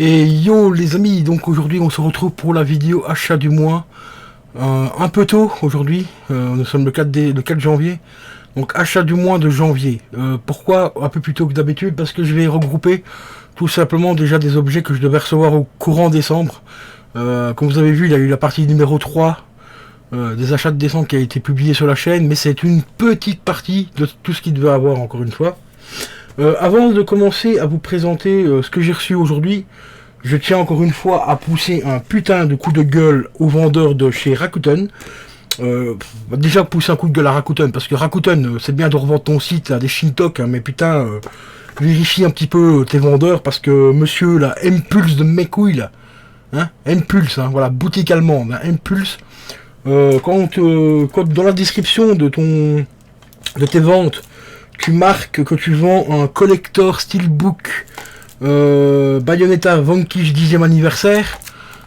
Et yo les amis, donc aujourd'hui on se retrouve pour la vidéo achat du mois. Un peu tôt aujourd'hui, nous sommes le 4 janvier. Donc achat du mois de janvier. Pourquoi un peu plus tôt que d'habitude? Parce que je vais regrouper tout simplement déjà des objets que je devais recevoir au courant décembre. Comme vous avez vu, il y a eu la partie numéro 3 des achats de décembre qui a été publiée sur la chaîne. Mais c'est une petite partie de tout ce qu'il devait avoir encore une fois. Avant de commencer à vous présenter ce que j'ai reçu aujourd'hui, je tiens encore une fois à pousser un putain de coup de gueule aux vendeurs de chez Rakuten. Déjà pousser un coup de gueule à Rakuten, parce que Rakuten, c'est bien de revendre ton site à des Shintok, hein, mais putain, vérifie un petit peu tes vendeurs, parce que monsieur, là, M-Pulse de mes couilles, là, hein, M-Pulse, hein, voilà, boutique allemande, hein, M-Pulse, quand dans la description de tes ventes, tu marques que tu vends un collector steelbook Bayonetta Vanquish 10e anniversaire,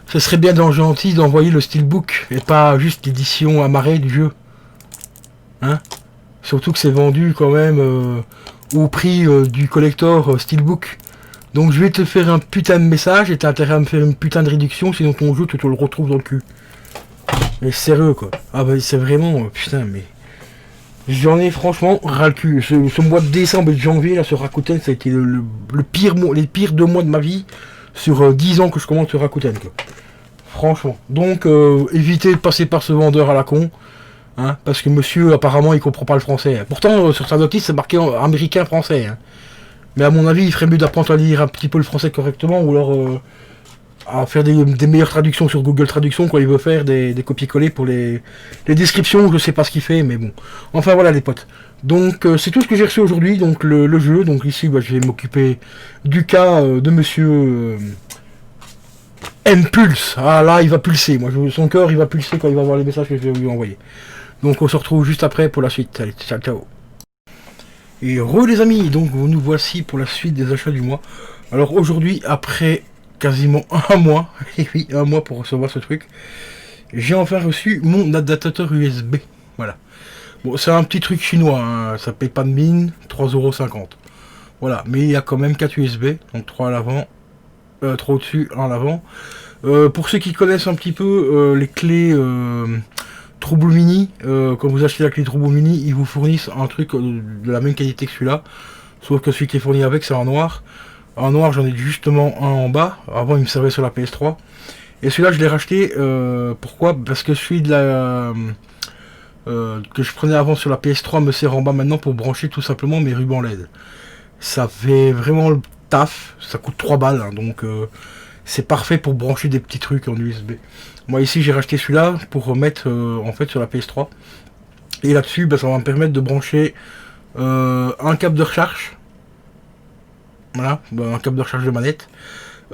ce serait bien gentil d'envoyer le steelbook et pas juste l'édition amarrée du jeu. Hein, surtout que c'est vendu quand même au prix du collector steelbook. Donc je vais te faire un putain de message et t'as intérêt à me faire une putain de réduction, sinon ton jeu tu te le retrouves dans le cul. Mais sérieux quoi. Ah bah c'est vraiment putain mais... J'en ai franchement ras le cul. Ce mois de décembre et de janvier là sur Rakuten, ça a été le pire mois, les pires 2 mois de ma vie sur 10 ans que je commande sur Rakuten quoi. Franchement. Donc évitez de passer par ce vendeur à la con. Hein, parce que monsieur apparemment il comprend pas le français. Pourtant sur sa notice c'est marqué américain français. Hein. Mais à mon avis il ferait mieux d'apprendre à lire un petit peu le français correctement ou alors à faire des meilleures traductions sur Google Traduction quand il veut faire des copier-coller pour les descriptions, je sais pas ce qu'il fait, mais bon. Enfin voilà les potes. Donc c'est tout ce que j'ai reçu aujourd'hui, donc le jeu. Donc ici bah, je vais m'occuper du cas de monsieur M-Pulse. Ah là il va pulser, moi son cœur il va pulser quand il va voir les messages que je vais lui envoyer. Donc on se retrouve juste après pour la suite. Allez, ciao ciao. Et re les amis, donc nous voici pour la suite des achats du mois. Alors aujourd'hui, après quasiment un mois, et oui, un mois pour recevoir ce truc, j'ai enfin reçu mon adaptateur USB. Voilà. Bon, c'est un petit truc chinois, hein, ça paye pas de mine, 3,50€. Voilà, mais il y a quand même 4 USB, donc 3 à l'avant, 3 au-dessus, 1 à l'avant. Pour ceux qui connaissent un petit peu les clés Trouble Mini, quand vous achetez la clé Trouble Mini, ils vous fournissent un truc de la même qualité que celui-là, sauf que celui qui est fourni avec, c'est en noir. En noir, j'en ai justement un en bas. Avant, il me servait sur la PS3. Et celui-là, je l'ai racheté. Pourquoi? Parce que celui de la que je prenais avant sur la PS3 me sert en bas maintenant pour brancher tout simplement mes rubans LED. Ça fait vraiment le taf. Ça coûte 3 balles. Hein, donc, c'est parfait pour brancher des petits trucs en USB. Moi, ici, j'ai racheté celui-là pour remettre en fait sur la PS3. Et là-dessus, bah, ça va me permettre de brancher un câble de recharge. Voilà, un câble de recharge de manette.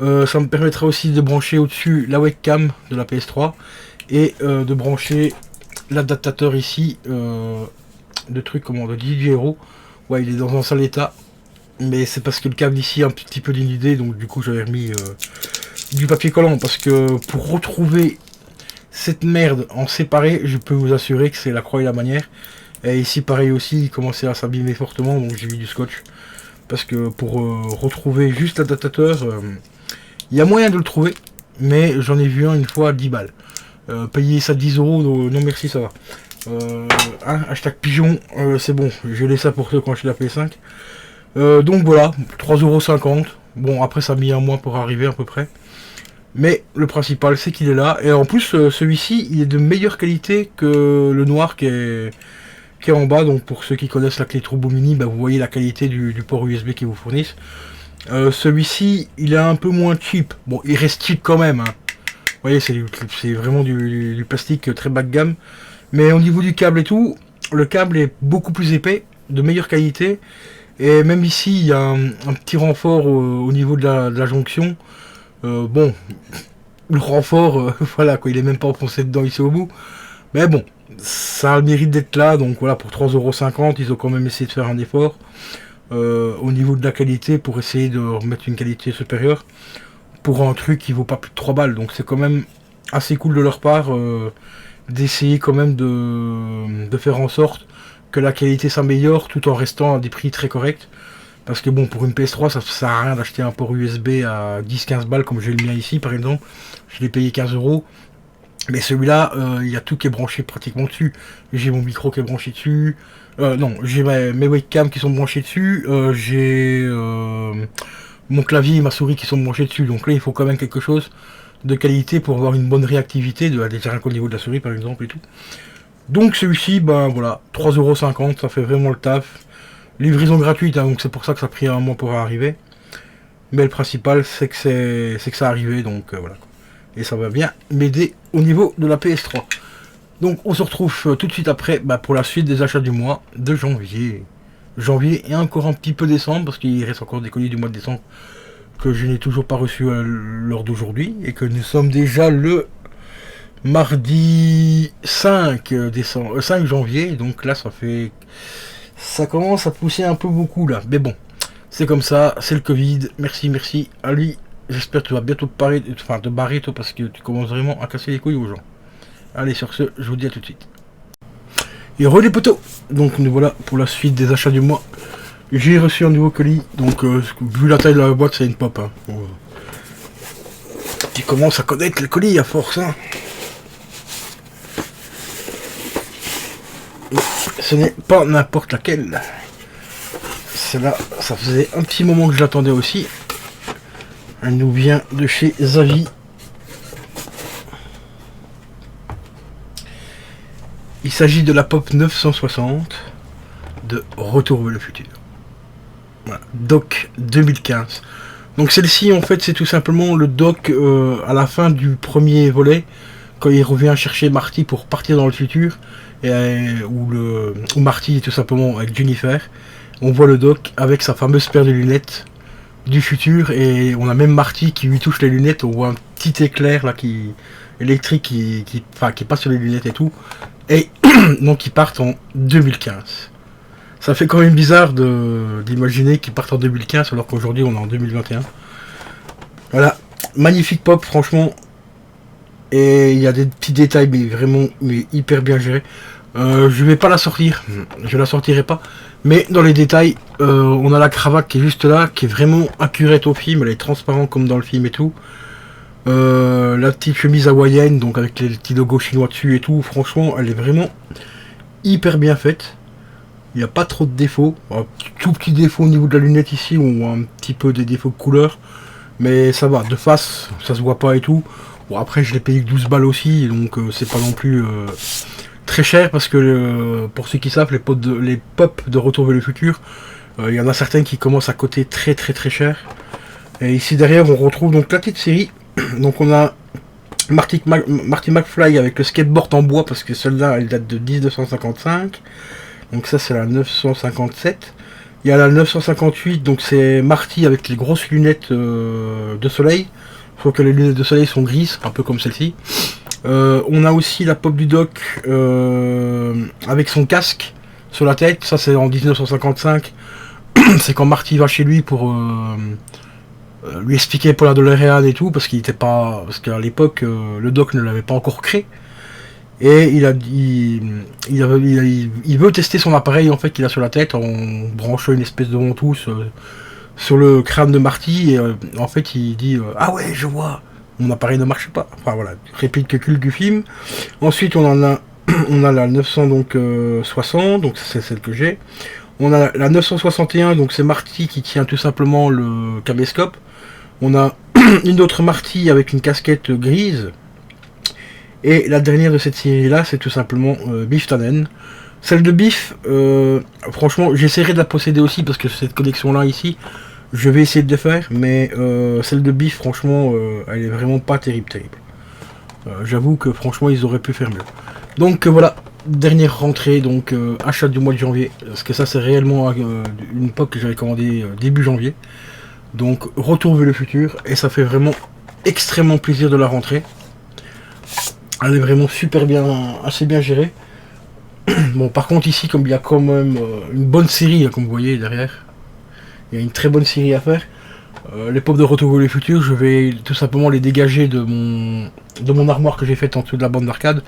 Ça me permettra aussi de brancher au-dessus la webcam de la PS3 et de brancher l'adaptateur ici de trucs comment de DJ Hero. Ouais, il est dans un sale état, mais c'est parce que le câble ici est un petit peu dénudé, donc du coup j'avais remis du papier collant parce que pour retrouver cette merde en séparé, je peux vous assurer que c'est la croix et la manière. Et ici pareil aussi, il commençait à s'abîmer fortement, donc j'ai mis du scotch. Parce que pour retrouver juste l'adaptateur, il y a moyen de le trouver, mais j'en ai vu un une fois à 10 balles. Payer ça 10€, non merci, ça va. Hein, hashtag pigeon, c'est bon, je laisse ça pour ceux quand j'ai la PS5. Donc voilà, 3,50€. Bon, après ça a mis un mois pour arriver à peu près. Mais le principal, c'est qu'il est là. Et en plus, celui-ci, il est de meilleure qualité que le noir qui est en bas. Donc pour ceux qui connaissent la clé Turbo Mini, bah, vous voyez la qualité du port USB qu'ils vous fournissent. Celui-ci il est un peu moins cheap, bon il reste cheap quand même hein. Vous voyez c'est vraiment du plastique très bas de gamme, mais au niveau du câble et tout, le câble est beaucoup plus épais, de meilleure qualité, et même ici il y a un petit renfort au niveau de la jonction. Bon, le renfort voilà quoi, il est même pas enfoncé dedans ici au bout, mais bon, ça a le mérite d'être là. Donc voilà, pour 3,50€, ils ont quand même essayé de faire un effort au niveau de la qualité pour essayer de remettre une qualité supérieure pour un truc qui vaut pas plus de 3 balles. Donc c'est quand même assez cool de leur part d'essayer quand même de faire en sorte que la qualité s'améliore tout en restant à des prix très corrects. Parce que bon, pour une PS3, ça sert à rien d'acheter un port USB à 10-15 balles comme j'ai le mien ici par exemple. Je l'ai payé 15 euros. Mais celui-là, il y a tout qui est branché pratiquement dessus. J'ai mon micro qui est branché dessus. Non, j'ai mes webcams qui sont branchés dessus. J'ai mon clavier et ma souris qui sont branchés dessus. Donc là, il faut quand même quelque chose de qualité pour avoir une bonne réactivité. Déjà rien qu'au niveau de la souris par exemple et tout. Donc celui-ci, ben voilà, 3,50€, ça fait vraiment le taf. Livraison gratuite, hein, donc c'est pour ça que ça a pris un mois pour arriver. Mais le principal, c'est que ça est arrivé, donc voilà. Et ça va bien m'aider au niveau de la PS3. Donc on se retrouve tout de suite après pour la suite des achats du mois de janvier. Janvier et encore un petit peu décembre, parce qu'il reste encore des colis du mois de décembre que je n'ai toujours pas reçu à l'heure d'aujourd'hui. Et que nous sommes déjà le mardi 5 janvier. Donc là ça commence à pousser un peu beaucoup là. Mais bon, c'est comme ça, c'est le Covid. Merci à lui. J'espère que tu vas bientôt te barrer toi, parce que tu commences vraiment à casser les couilles aux gens. Allez, sur ce, je vous dis à tout de suite. Et re les potos. Donc nous voilà pour la suite des achats du mois. J'ai reçu un nouveau colis. Donc vu la taille de la boîte, c'est une pop. Hein. Tu commences à connaître le colis à force. Hein. Ce n'est pas n'importe laquelle. Celle-là, ça faisait un petit moment que je l'attendais aussi. Elle nous vient de chez Zavvi. Il s'agit de la Pop 960 de Retour vers le futur. Voilà. Dock 2015. Donc celle-ci, en fait, c'est tout simplement le Dock à la fin du premier volet, quand il revient chercher Marty pour partir dans le futur, et, où Marty est tout simplement avec Jennifer. On voit le Dock avec sa fameuse paire de lunettes du futur, et on a même Marty qui lui touche les lunettes. On voit un petit éclair là électrique qui passe sur les lunettes et tout, et donc ils partent en 2015. Ça fait quand même bizarre d'imaginer qu'ils partent en 2015 alors qu'aujourd'hui on est en 2021. Voilà, magnifique pop franchement, et il y a des petits détails mais hyper bien gérés. Je vais pas la sortir, je la sortirai pas, mais dans les détails, on a la cravate qui est juste là, qui est vraiment accurate au film, elle est transparente comme dans le film et tout. La petite chemise hawaïenne, donc avec les petits logos chinois dessus et tout, franchement, elle est vraiment hyper bien faite. Il n'y a pas trop de défauts, un tout petit défaut au niveau de la lunette ici, ou un petit peu des défauts de couleur, mais ça va, de face, ça se voit pas et tout. Bon, après je l'ai payé 12 balles aussi, donc c'est pas non plus très cher, parce que pour ceux qui savent, les pop de Retour vers le futur, il y en a certaines qui commencent à coûter très cher. Et ici derrière on retrouve donc la petite série. Donc on a Marty McFly avec le skateboard en bois, parce que celle-là elle date de 1955. Donc ça c'est la 957. Il y a la 958, donc c'est Marty avec les grosses lunettes de soleil. Sauf que les lunettes de soleil sont grises, un peu comme celle-ci. On a aussi la pop du Doc avec son casque sur la tête. Ça c'est en 1955. C'est quand Marty va chez lui pour lui expliquer pour la DeLorean et tout, parce qu'à l'époque le Doc ne l'avait pas encore créé. Et il veut tester son appareil en fait qu'il a sur la tête en branchant une espèce de ventouse sur le crâne de Marty, et en fait il dit ah ouais, je vois, mon appareil ne marche pas. Enfin voilà, réplique culte du film. Ensuite on a la 960, donc c'est celle que j'ai. On a la 961, donc c'est Marty qui tient tout simplement le caméscope. On a une autre Marty avec une casquette grise. Et la dernière de cette série là, c'est tout simplement Biff Tannen. Celle de Biff, franchement j'essaierai de la posséder aussi, parce que cette collection là ici, je vais essayer de le faire, mais celle de Biff franchement elle est vraiment pas terrible. J'avoue que franchement ils auraient pu faire mieux. Donc voilà, dernière rentrée, donc achat du mois de janvier, parce que ça c'est réellement une pop que j'avais commandé début janvier. Donc Retour vers le futur, et ça fait vraiment extrêmement plaisir de la rentrer. Elle est vraiment super bien, assez bien gérée. Bon, par contre ici, comme il y a quand même une bonne série, là, comme vous voyez derrière, il y a une très bonne série à faire. Les pop de Retour vers le futur, je vais tout simplement les dégager de mon armoire que j'ai faite en dessous de la bande d'arcade,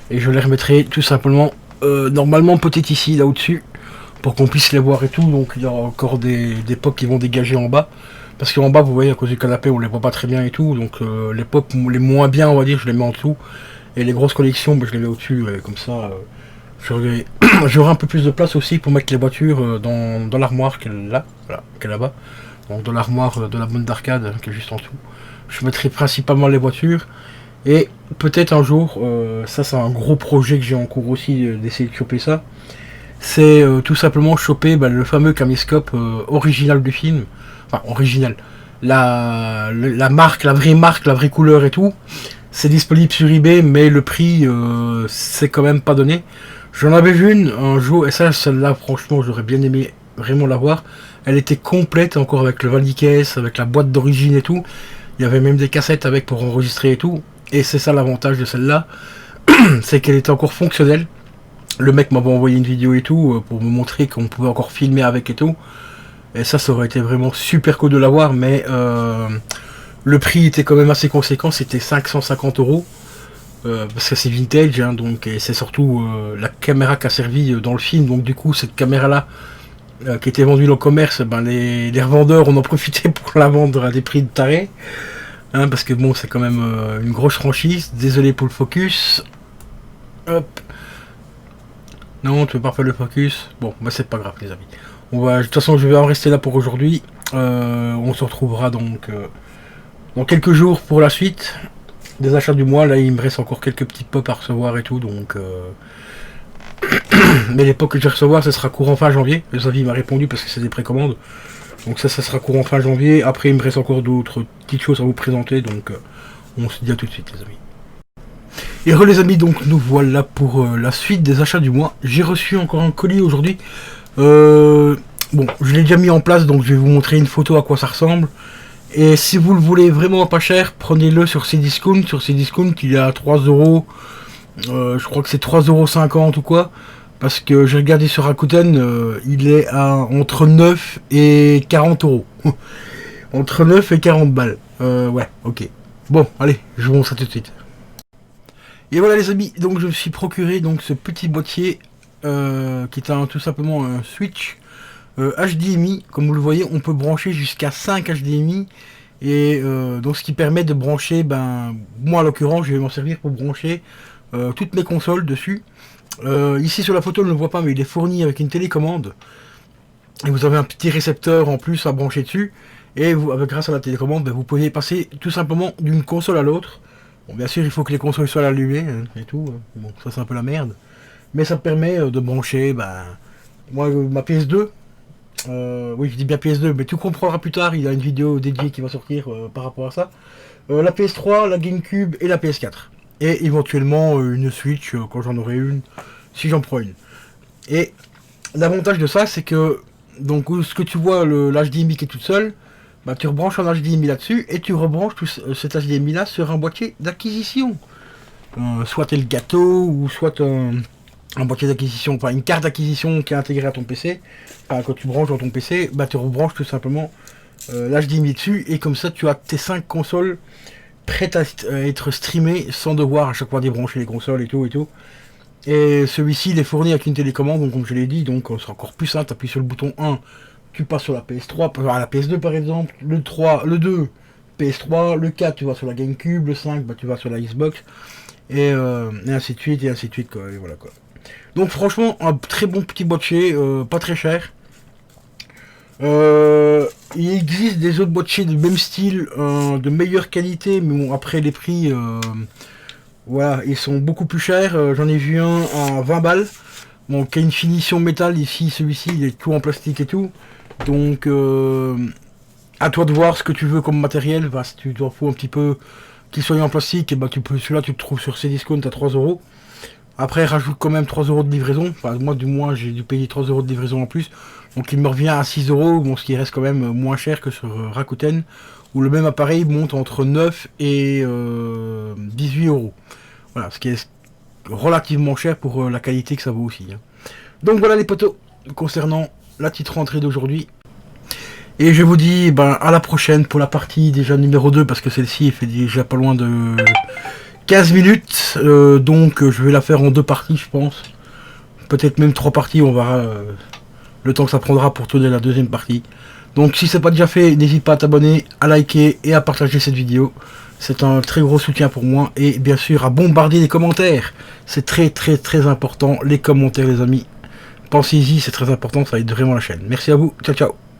et je les remettrai tout simplement normalement peut-être ici, là au-dessus, pour qu'on puisse les voir et tout. Donc il y aura encore des pop qui vont dégager en bas. Parce qu'en bas, vous voyez, à cause du canapé, on les voit pas très bien et tout. Donc les pop les moins bien, on va dire, je les mets en dessous. Et les grosses collections, je les mets au-dessus. Comme ça, j'aurai un peu plus de place aussi pour mettre les voitures dans l'armoire qui est là. Voilà, qui est là-bas. Donc dans l'armoire de la bande d'arcade qui est juste en dessous. Je mettrai principalement les voitures. Et peut-être un jour, ça c'est un gros projet que j'ai en cours aussi d'essayer de choper ça. C'est tout simplement choper le fameux caméscope original du film. Enfin, original. La marque, la vraie couleur et tout. C'est disponible sur eBay, mais le prix, c'est quand même pas donné. J'en avais vu une un jour, et celle-là, franchement, j'aurais bien aimé vraiment l'avoir. Elle était complète, encore avec le valicaisse, avec la boîte d'origine et tout. Il y avait même des cassettes avec pour enregistrer et tout. Et c'est ça l'avantage de celle-là, c'est qu'elle était encore fonctionnelle. Le mec m'avait envoyé une vidéo et tout, pour me montrer qu'on pouvait encore filmer avec et tout. Et ça aurait été vraiment super cool de l'avoir, mais le prix était quand même assez conséquent, c'était 550 €. Parce que c'est vintage, hein, donc et c'est surtout la caméra qui a servi dans le film. Donc du coup, cette caméra-là, qui était vendue dans le commerce, les revendeurs en ont profité pour la vendre à des prix de taré. Hein, parce que bon, c'est quand même une grosse franchise. Désolé pour le focus. Hop. Non, tu veux pas faire le focus. Bon, c'est pas grave, les amis. De toute façon, je vais en rester là pour aujourd'hui. On se retrouvera donc dans quelques jours pour la suite des achats du mois. Là, il me reste encore quelques petits pops à recevoir et tout, donc mais les pops que je vais recevoir, ce sera courant fin janvier. Le Xavier m'a répondu parce que c'est des précommandes, donc ça sera courant fin janvier. Après, il me reste encore d'autres petites choses à vous présenter, donc on se dit à tout de suite, les amis. Et re les amis, donc nous voilà pour la suite des achats du mois. J'ai reçu encore un colis aujourd'hui. Bon, je l'ai déjà mis en place, donc je vais vous montrer une photo à quoi ça ressemble. Et si vous le voulez vraiment pas cher, prenez-le sur Cdiscount. Sur Cdiscount, il est à 3 €. Je crois que c'est 3,50 € ou quoi. Parce que j'ai regardé sur Rakuten, il est à entre 9 et 40 €. Entre 9 et 40 balles. Ouais, ok. Bon, allez, je vous montre ça tout de suite. Et voilà les amis, donc je me suis procuré donc ce petit boîtier qui est tout simplement un switch HDMI. Comme vous le voyez, on peut brancher jusqu'à 5 HDMI. Et donc ce qui permet de brancher, moi en l'occurrence, je vais m'en servir pour brancher toutes mes consoles dessus. Ici sur la photo, on ne le voit pas, mais il est fourni avec une télécommande. Et vous avez un petit récepteur en plus à brancher dessus. Et grâce à la télécommande, vous pouvez passer tout simplement d'une console à l'autre. Bon, bien sûr, il faut que les consoles soient allumées et tout. Bon, ça c'est un peu la merde. Mais ça permet de brancher, moi, ma PS2. Oui, je dis bien PS2, mais tu comprendras plus tard. Il y a une vidéo dédiée qui va sortir par rapport à ça. La PS3, la GameCube et la PS4. Et éventuellement une Switch quand j'en aurai une, si j'en prends une. Et l'avantage de ça, c'est que donc ce que tu vois, l'HDMI qui est toute seule, tu rebranches un HDMI là-dessus et tu rebranches cet HDMI là sur un boîtier d'acquisition. Soit t'es le gâteau ou soit un boîtier d'acquisition, enfin une carte d'acquisition qui est intégrée à ton PC. Enfin, quand tu branches dans ton PC, tu rebranches tout simplement l'HDMI dessus et comme ça tu as tes 5 consoles prêtes à être streamées sans devoir à chaque fois débrancher les consoles et tout et tout. Et celui-ci il est fourni avec une télécommande, donc comme je l'ai dit, donc c'est encore plus simple. Tu appuies sur le bouton 1, tu passes sur la PS3, la PS2 par exemple, le 3, le 2, PS3, le 4 tu vas sur la GameCube, le 5 tu vas sur la Xbox, et ainsi de suite, quoi, et voilà quoi. Donc franchement, un très bon petit boîtier, pas très cher. Il existe des autres boîtiers de même style, de meilleure qualité, mais bon, après les prix, voilà, ils sont beaucoup plus chers. J'en ai vu un à 20 balles, bon, qui a une finition métal. Ici, celui-ci, il est tout en plastique et tout. Donc, à toi de voir ce que tu veux comme matériel. Si tu t'en fous un petit peu qu'il soit en plastique, et celui-là, tu le trouves sur Cdiscount à 3 €. Après, rajoute quand même 3 € de livraison. Enfin, moi, du moins, j'ai dû payer 3 € de livraison en plus. Donc, il me revient à 6 €. Bon, ce qui reste quand même moins cher que sur Rakuten, où le même appareil monte entre 9 et 18 €. Voilà, ce qui est relativement cher pour la qualité que ça vaut aussi. Donc, voilà les potos, concernant la petite rentrée d'aujourd'hui. Et je vous dis à la prochaine pour la partie déjà numéro 2, parce que celle-ci fait déjà pas loin de 15 minutes, donc je vais la faire en 2 parties je pense, peut-être même 3 parties, on verra le temps que ça prendra pour tourner la deuxième partie. Donc si c'est pas déjà fait, n'hésite pas à t'abonner, à liker et à partager cette vidéo. C'est un très gros soutien pour moi. Et bien sûr à bombarder les commentaires. C'est très important, les commentaires les amis. Pensez-y, c'est très important, ça aide vraiment la chaîne. Merci à vous, ciao ciao.